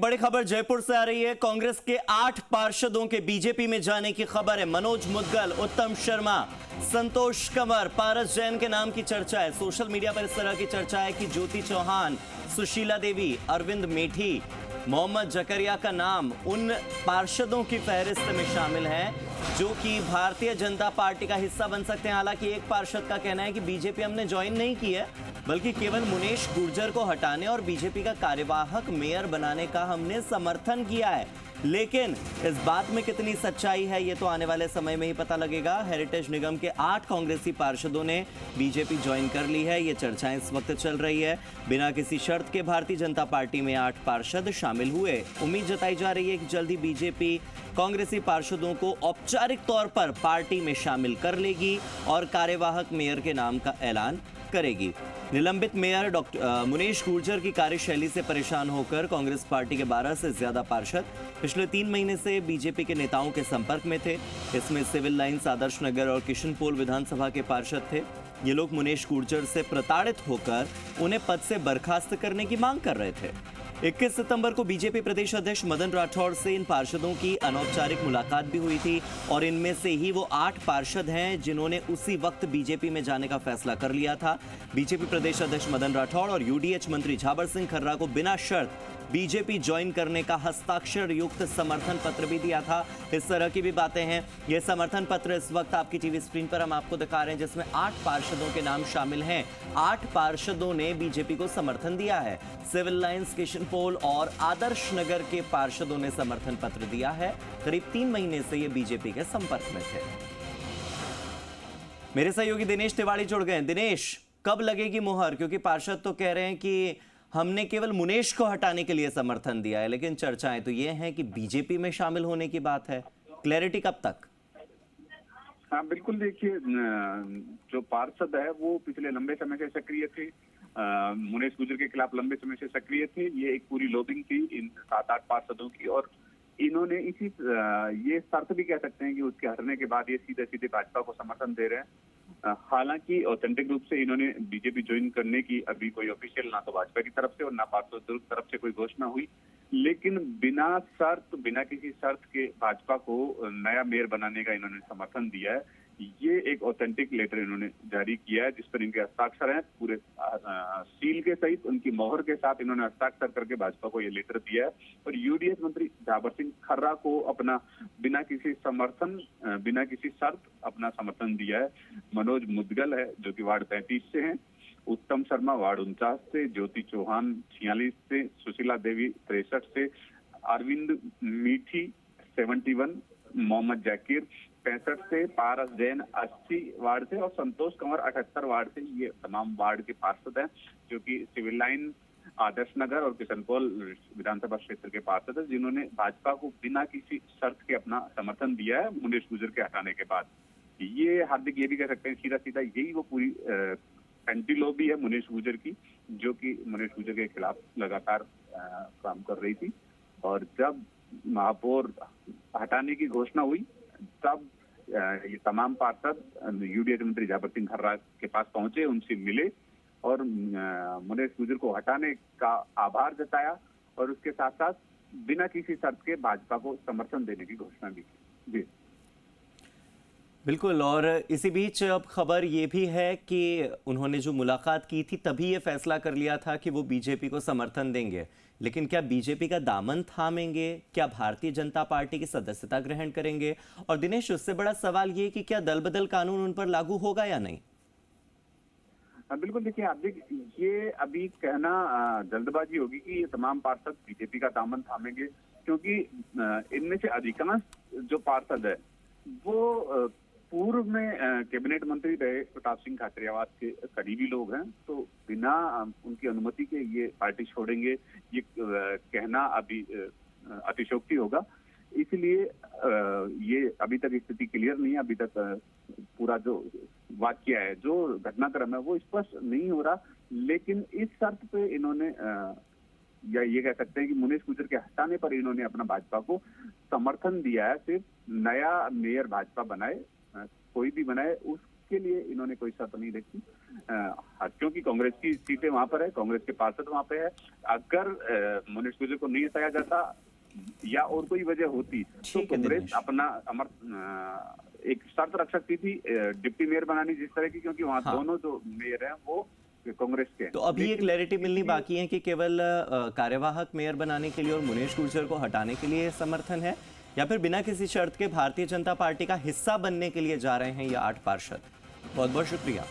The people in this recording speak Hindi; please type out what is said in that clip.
बड़ी खबर जयपुर से आ रही है। कांग्रेस के 8 पार्षदों के बीजेपी में जाने की खबर है। मनोज मुद्गल, उत्तम शर्मा, संतोष कंवर, पारस जैन के नाम की चर्चा है। सोशल मीडिया पर इस तरह की चर्चा है कि ज्योति चौहान, सुशीला देवी, अरविंद मेठी, मोहम्मद जकरिया का नाम उन पार्षदों की फहरिस्त में शामिल है जो कि भारतीय जनता पार्टी का हिस्सा बन सकते हैं। हालांकि एक पार्षद का कहना है कि बीजेपी हमने ज्वाइन नहीं की है, बल्कि केवल मुनेश गुर्जर को हटाने और बीजेपी का कार्यवाहक मेयर बनाने का हमने समर्थन किया है। लेकिन इस बात में कितनी सच्चाई है ये तो आने वाले समय में ही पता लगेगा। हेरिटेज निगम के 8 कांग्रेसी पार्षदों ने बीजेपी ज्वाइन कर ली है, ये चर्चाएं इस वक्त चल रही है। बिना किसी शर्त के भारतीय जनता पार्टी में 8 पार्षद शामिल हुए। उम्मीद जताई जा रही है कि जल्दी बीजेपी कांग्रेसी पार्षदों को औपचारिक तौर पर पार्टी में शामिल कर लेगी और कार्यवाहक मेयर के नाम का ऐलान करेगी। निलंबित मेयर डॉक्टर मुनेश गुर्जर की कार्यशैली से परेशान होकर कांग्रेस पार्टी के 12 से ज्यादा पार्षद पिछले 3 महीने से बीजेपी के नेताओं के संपर्क में थे। इसमें सिविल लाइंस, आदर्श नगर और किशनपोल विधानसभा के पार्षद थे। ये लोग मुनेश गुर्जर से प्रताड़ित होकर उन्हें पद से बर्खास्त करने की मांग कर रहे थे। 21 सितंबर को बीजेपी प्रदेश अध्यक्ष मदन राठौड़ से इन पार्षदों की अनौपचारिक मुलाकात भी हुई थी और इनमें से ही वो 8 पार्षद हैं जिन्होंने उसी वक्त बीजेपी में जाने का फैसला कर लिया था। बीजेपी प्रदेश अध्यक्ष मदन राठौड़ और यूडीएच मंत्री झाबर सिंह खर्रा को बिना शर्त बीजेपी ज्वाइन करने का हस्ताक्षर युक्त समर्थन पत्र भी दिया था। इस तरह की भी बातें हैं। यह समर्थन पत्र इस वक्त आपकी टीवी स्क्रीन पर हम आपको दिखा रहे हैं, जिसमें 8 पार्षदों के नाम शामिल हैं। 8 पार्षदों ने बीजेपी को समर्थन दिया है। सिविल लाइंस, किशनपोल और आदर्श नगर के पार्षदों ने समर्थन पत्र दिया है। करीब 3 महीने से ये बीजेपी के संपर्क में थे। मेरे सहयोगी दिनेश तिवारी जुड़ गए। दिनेश, कब लगेगी मुहर? क्योंकि पार्षद तो कह रहे हैं कि हमने केवल मुनेश को हटाने के लिए समर्थन दिया है, लेकिन चर्चाएं तो ये हैं कि बीजेपी में शामिल होने की बात है। क्लैरिटी कब तक? हाँ बिल्कुल, देखिए जो पार्षद है वो पिछले लंबे समय से सक्रिय थे। मुनेश गुर्जर के खिलाफ लंबे समय से सक्रिय थे। ये एक पूरी लॉबिंग थी इन 7-8 पार्षदों की और इन्होंने इसी ये शर्त भी कह सकते हैं कि उसके हटने के बाद ये सीधे सीधे भाजपा को समर्थन दे रहे हैं। हालांकि ऑथेंटिक रूप से इन्होंने बीजेपी ज्वाइन करने की अभी कोई ऑफिशियल ना तो भाजपा की तरफ से और ना पार्षदों की तरफ से कोई घोषणा हुई, लेकिन बिना किसी शर्त के भाजपा को नया मेयर बनाने का इन्होंने समर्थन दिया है। ये एक ऑथेंटिक लेटर इन्होंने जारी किया है जिस पर इनके हस्ताक्षर हैं, पूरे सील के सहित उनकी मोहर के साथ इन्होंने हस्ताक्षर करके भाजपा को ये लेटर दिया है। और यूडीएच मंत्री झाबर सिंह खर्रा को अपना बिना किसी शर्त अपना समर्थन दिया है। मनोज मुद्गल है जो कि वार्ड 33 से हैं, उत्तम शर्मा वार्ड 49 से, ज्योति चौहान 46 से, सुशीला देवी 63 से, अरविंद मीठी 71, मोहम्मद जकीर 65 से, पारस जैन 80 वार्ड से और संतोष कंवर 78 वार्ड से। ये तमाम वार्ड के पार्षद हैं जो कि सिविल लाइन, आदर्श नगर और किशनपोल विधानसभा क्षेत्र के पार्षद हैं, जिन्होंने भाजपा को बिना किसी शर्त के अपना समर्थन दिया है मुनेश गुर्जर के हटाने के बाद। ये हार्दिक ये भी कह सकते हैं सीधा सीधा यही वो पूरी एंटी लॉबी है मुनेश गुर्जर की, जो कि मुनेश गुर्जर के खिलाफ लगातार काम कर रही थी। और जब महापौर हटाने की घोषणा हुई तब ये तमाम पार्षद यूडीएच मंत्री झाबर सिंह खर्रा के पास पहुंचे, उनसे मिले और मुनेश गुर्जर को हटाने का आभार जताया और उसके साथ साथ बिना किसी शर्त के भाजपा को समर्थन देने की घोषणा भी की। जी बिल्कुल। और इसी बीच अब खबर ये भी है कि उन्होंने जो मुलाकात की थी तभी ये फैसला कर लिया था कि वो बीजेपी को समर्थन देंगे, लेकिन क्या बीजेपी का दामन थामेंगे? क्या भारतीय जनता पार्टी की सदस्यता ग्रहण करेंगे? और दिनेश, उससे बड़ा सवाल ये कि क्या दल बदल कानून उन पर लागू होगा या नहीं? बिल्कुल, देखिए आप ये अभी कहना जल्दबाजी होगी कि ये तमाम पार्षद बीजेपी का दामन थामेंगे, क्योंकि इनमें से अधिकांश जो पार्षद है वो पूर्व में कैबिनेट मंत्री रहे प्रताप सिंह खाचरियावास के करीबी लोग हैं। तो बिना उनकी अनुमति के ये पार्टी छोड़ेंगे ये कहना अभी अतिशयोक्ति होगा। इसलिए ये अभी तक स्थिति क्लियर नहीं है। अभी तक पूरा जो वाक्य है, जो घटनाक्रम है वो स्पष्ट नहीं हो रहा, लेकिन इस शर्त पे इन्होंने या ये कह सकते हैं कि मुनेश गुर्जर के हटाने पर इन्होंने अपना भाजपा को समर्थन दिया है। सिर्फ नया मेयर भाजपा बनाए, कोई भी बनाए, उस इसके लिए इन्होंने कोई शर्त नहीं रखी, क्योंकि कांग्रेस की सीटें वहां पर है, कांग्रेस के पार्षद वहां पे है। अगर मनीष गुर्जर को नहीं हटाया जाता या और कोई वजह होती तो कांग्रेस अपना एक शर्त रख सकती थी डिप्टी मेयर बनानी जिस तरह की, क्योंकि वहाँ दोनों जो मेयर हैं वो कांग्रेस के। तो अभी ये क्लैरिटी मिलनी बाकी है कि केवल कार्यवाहक मेयर बनाने के लिए और मुनेश गुर्जर को हटाने के लिए समर्थन है, या फिर बिना किसी शर्त के भारतीय जनता पार्टी का हिस्सा बनने के लिए जा रहे हैं ये 8 पार्षद। बहुत बहुत शुक्रिया।